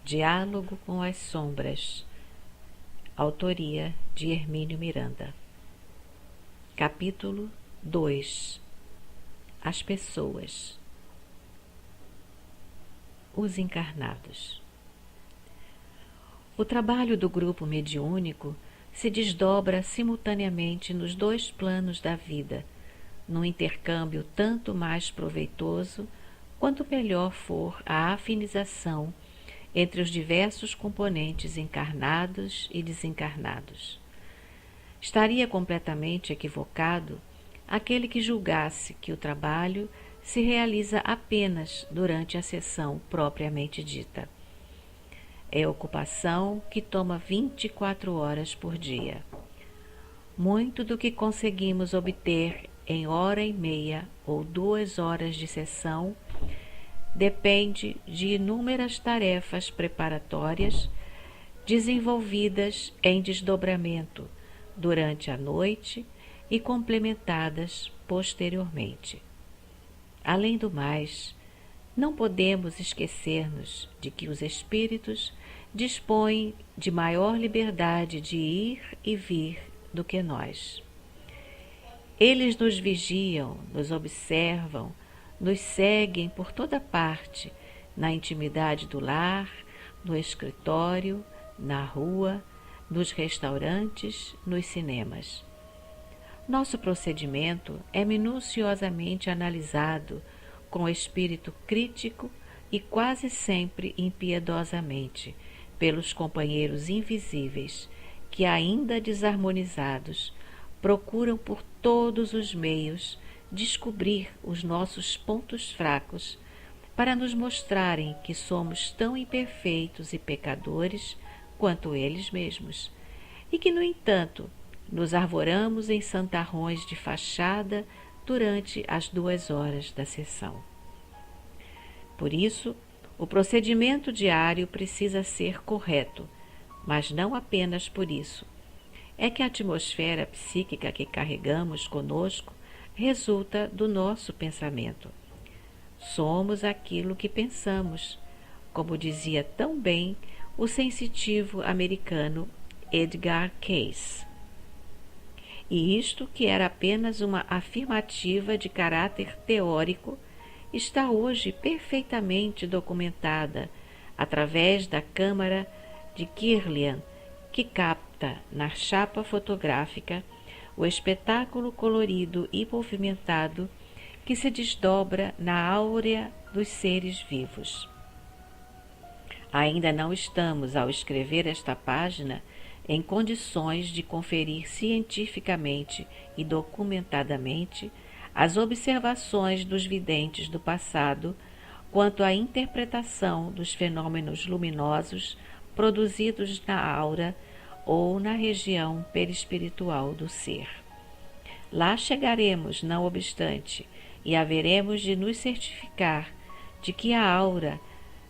Diálogo com as Sombras. Autoria de Hermínio Miranda. Capítulo 2. As pessoas. Os encarnados. O trabalho do grupo mediúnico se desdobra simultaneamente nos dois planos da vida, num intercâmbio tanto mais proveitoso quanto melhor for a afinização entre os diversos componentes encarnados e desencarnados. Estaria completamente equivocado aquele que julgasse que o trabalho se realiza apenas durante a sessão propriamente dita. É ocupação que toma 24 horas por dia. Muito do que conseguimos obter em hora e meia ou 2 horas de sessão depende de inúmeras tarefas preparatórias desenvolvidas em desdobramento durante a noite e complementadas posteriormente. Além do mais, não podemos esquecer-nos de que os espíritos dispõem de maior liberdade de ir e vir do que nós. Eles nos vigiam, nos observam, nos seguem por toda parte, na intimidade do lar, no escritório, na rua, nos restaurantes, nos cinemas. Nosso procedimento é minuciosamente analisado com espírito crítico e quase sempre impiedosamente pelos companheiros invisíveis que, ainda desarmonizados, procuram por todos os meios descobrir os nossos pontos fracos para nos mostrarem que somos tão imperfeitos e pecadores quanto eles mesmos, e que, no entanto, nos arvoramos em santarrões de fachada durante as 2 horas da sessão. Por isso, o procedimento diário precisa ser correto, mas não apenas por isso. É que a atmosfera psíquica que carregamos conosco resulta do nosso pensamento. Somos aquilo que pensamos, como dizia tão bem o sensitivo americano Edgar Cayce. E isto, que era apenas uma afirmativa de caráter teórico, está hoje perfeitamente documentada através da câmara de Kirlian, que capta na chapa fotográfica o espetáculo colorido e movimentado que se desdobra na áurea dos seres vivos. Ainda não estamos, ao escrever esta página, em condições de conferir cientificamente e documentadamente as observações dos videntes do passado quanto à interpretação dos fenômenos luminosos produzidos na aura ou na região perispiritual do ser. Lá chegaremos, não obstante, e haveremos de nos certificar de que a aura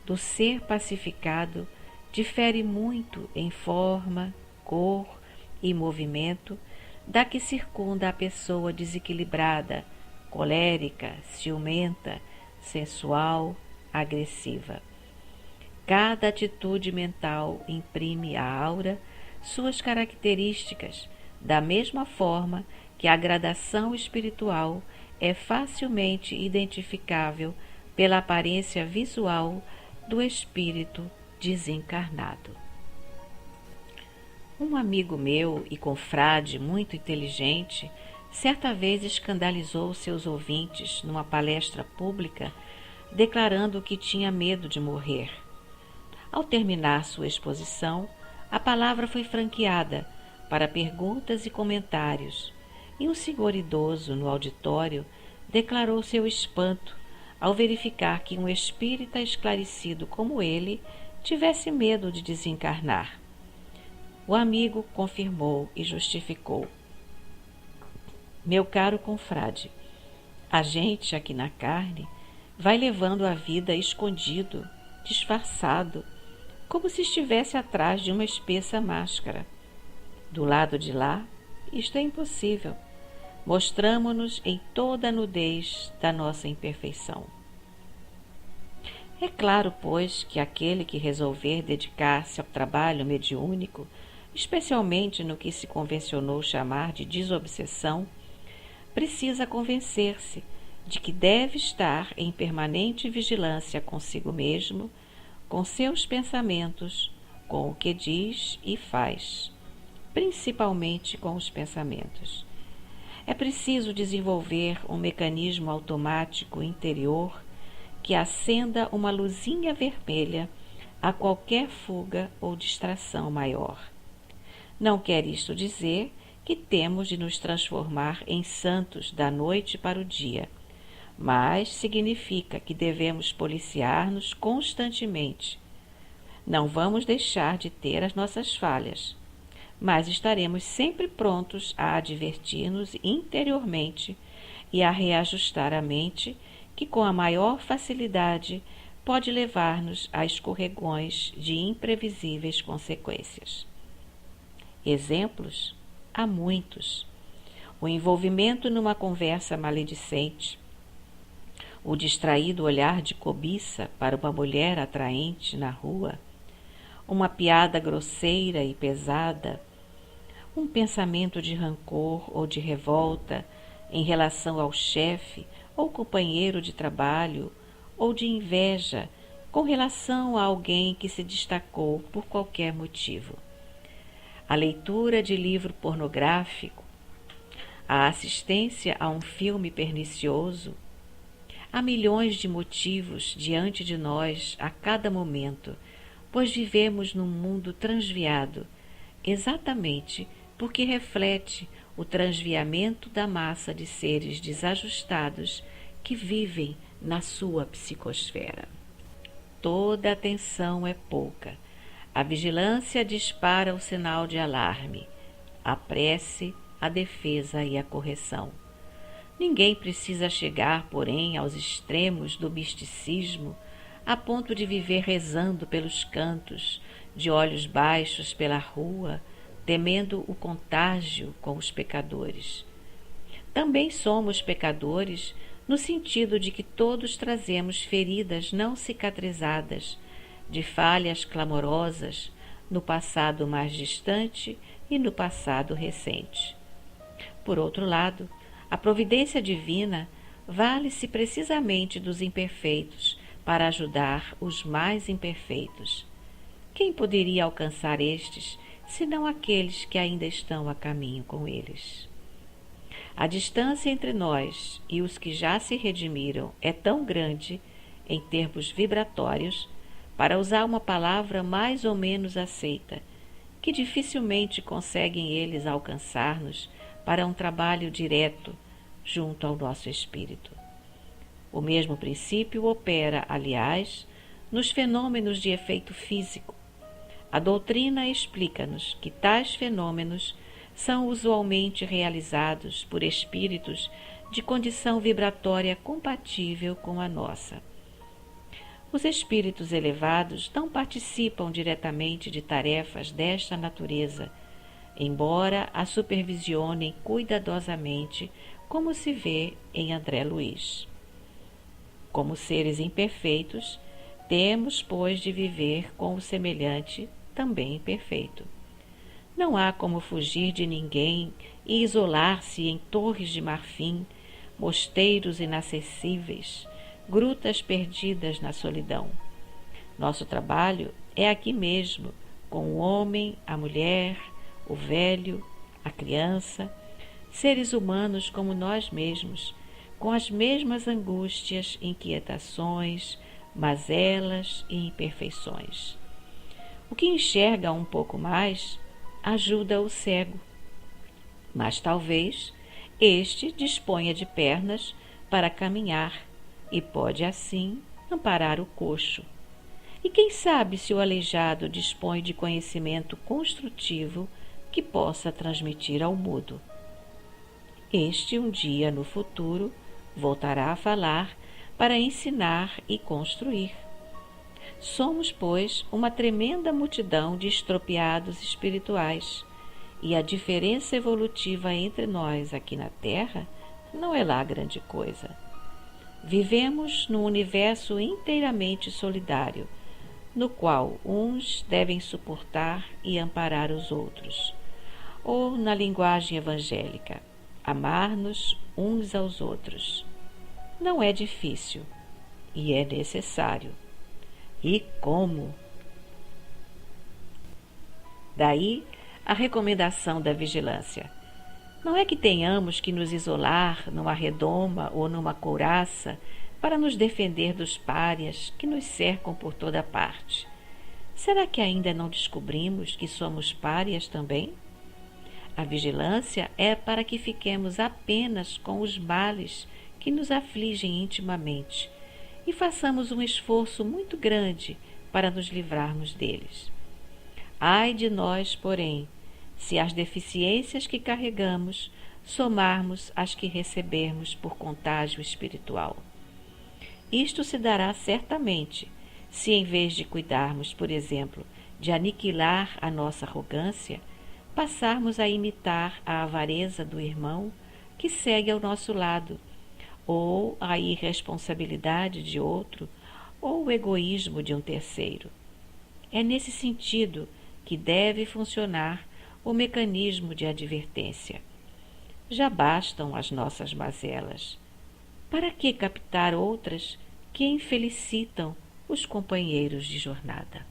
do ser pacificado difere muito em forma, cor e movimento da que circunda a pessoa desequilibrada, colérica, ciumenta, sensual, agressiva. Cada atitude mental imprime à aura suas características, da mesma forma que a gradação espiritual é facilmente identificável pela aparência visual do espírito desencarnado. Um amigo meu e confrade muito inteligente certa vez escandalizou seus ouvintes numa palestra pública, declarando que tinha medo de morrer. Ao terminar sua exposição, a palavra foi franqueada para perguntas e comentários, e um senhor idoso no auditório declarou seu espanto ao verificar que um espírita esclarecido como ele tivesse medo de desencarnar. O amigo confirmou e justificou. Meu caro confrade, a gente aqui na carne vai levando a vida escondido, disfarçado, como se estivesse atrás de uma espessa máscara. Do lado de lá, isto é impossível. Mostramo-nos em toda a nudez da nossa imperfeição. É claro, pois, que aquele que resolver dedicar-se ao trabalho mediúnico, especialmente no que se convencionou chamar de desobsessão, precisa convencer-se de que deve estar em permanente vigilância consigo mesmo, com seus pensamentos, com o que diz e faz, principalmente com os pensamentos. É preciso desenvolver um mecanismo automático interior que acenda uma luzinha vermelha a qualquer fuga ou distração maior. Não quer isto dizer que temos de nos transformar em santos da noite para o dia, mas significa que devemos policiar-nos constantemente. Não vamos deixar de ter as nossas falhas, mas estaremos sempre prontos a advertir-nos interiormente e a reajustar a mente, que com a maior facilidade pode levar-nos a escorregões de imprevisíveis consequências. Exemplos? Há muitos. O envolvimento numa conversa maledicente, o distraído olhar de cobiça para uma mulher atraente na rua, uma piada grosseira e pesada, um pensamento de rancor ou de revolta em relação ao chefe ou companheiro de trabalho, ou de inveja com relação a alguém que se destacou por qualquer motivo. A leitura de livro pornográfico, a assistência a um filme pernicioso. Há milhões de motivos diante de nós a cada momento, pois vivemos num mundo transviado, exatamente porque reflete o transviamento da massa de seres desajustados que vivem na sua psicosfera. Toda atenção é pouca. A vigilância dispara o sinal de alarme, a prece, a defesa e a correção. Ninguém precisa chegar, porém, aos extremos do misticismo, a ponto de viver rezando pelos cantos, de olhos baixos pela rua, temendo o contágio com os pecadores. Também somos pecadores no sentido de que todos trazemos feridas não cicatrizadas, de falhas clamorosas no passado mais distante e no passado recente. Por outro lado, a providência divina vale-se precisamente dos imperfeitos para ajudar os mais imperfeitos. Quem poderia alcançar estes, senão aqueles que ainda estão a caminho com eles? A distância entre nós e os que já se redimiram é tão grande, em termos vibratórios, para usar uma palavra mais ou menos aceita, que dificilmente conseguem eles alcançar-nos para um trabalho direto junto ao nosso espírito. O mesmo princípio opera, aliás, nos fenômenos de efeito físico. A doutrina explica-nos que tais fenômenos são usualmente realizados por espíritos de condição vibratória compatível com a nossa. Os espíritos elevados não participam diretamente de tarefas desta natureza, embora a supervisionem cuidadosamente, como se vê em André Luiz. Como seres imperfeitos, temos, pois, de viver com o semelhante também imperfeito. Não há como fugir de ninguém e isolar-se em torres de marfim, mosteiros inacessíveis, grutas perdidas na solidão. Nosso trabalho é aqui mesmo, com o homem, a mulher, o velho, a criança, seres humanos como nós mesmos, com as mesmas angústias, inquietações, mazelas e imperfeições. O que enxerga um pouco mais ajuda o cego, mas talvez este disponha de pernas para caminhar e pode assim amparar o coxo. E quem sabe se o aleijado dispõe de conhecimento construtivo que possa transmitir ao mudo. Este um dia no futuro voltará a falar para ensinar e construir. Somos, pois, uma tremenda multidão de estropiados espirituais, e a diferença evolutiva entre nós aqui na Terra não é lá grande coisa. Vivemos num universo inteiramente solidário, no qual uns devem suportar e amparar os outros, ou, na linguagem evangélica, amar-nos uns aos outros. Não é difícil e é necessário. E como? Daí a recomendação da vigilância. Não é que tenhamos que nos isolar numa redoma ou numa couraça para nos defender dos párias que nos cercam por toda parte. Será que ainda não descobrimos que somos párias também? A vigilância é para que fiquemos apenas com os males que nos afligem intimamente e façamos um esforço muito grande para nos livrarmos deles. Ai de nós, porém, se as deficiências que carregamos somarmos as que recebermos por contágio espiritual. Isto se dará certamente se, em vez de cuidarmos, por exemplo, de aniquilar a nossa arrogância, passarmos a imitar a avareza do irmão que segue ao nosso lado, ou a irresponsabilidade de outro, ou o egoísmo de um terceiro. É nesse sentido que deve funcionar o mecanismo de advertência. Já bastam as nossas mazelas. Para que captar outras que infelicitam os companheiros de jornada?